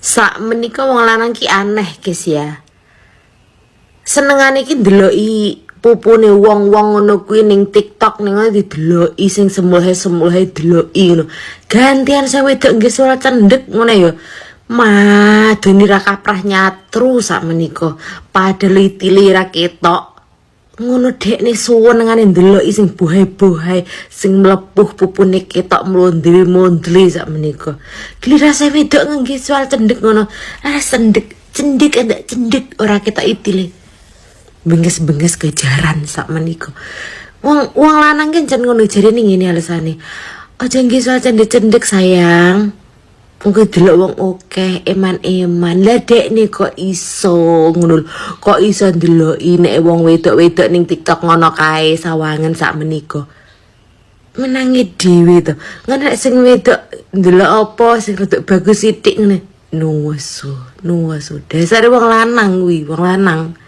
Sak menika wong lanang ki aneh guys ya. Senengane ki ndeloki pupune wong-wong ngono kuwi ning TikTok ning ngono dideloki sing semulhe deloki ngono. Gantian sing wedok nggih suara cendhek ngono ya. Madoni ra kaprah nyatru sak menika. Padahal itile ra ketok. Ngono dekne suwenengane ndeloki sing bohe-bohe sing mlepuh pupune ketok mlondre-mondre sak menika. Glirase wedok nggih suara cendhek ngono. Ah cendhek ndak cendhek ora ketok itile. Benges-benges kejaran sak menika. Wong lanang kan jan ngono jarene ngene alasane. Aja nggih soal cendek-cendek sayang. Mungkin delok wong akeh eman-eman. Lah dekne kok iso ngono. Kok iso ndeloki nek wong wedok-wedok ning TikTok ngono kae sawangen sak menika. Menangi dhewe to. Ngono nek sing wedok ndelok apa sing rodok bagus sithik ngene. Nuwesu. Dasare wong lanang kuwi, wong lanang.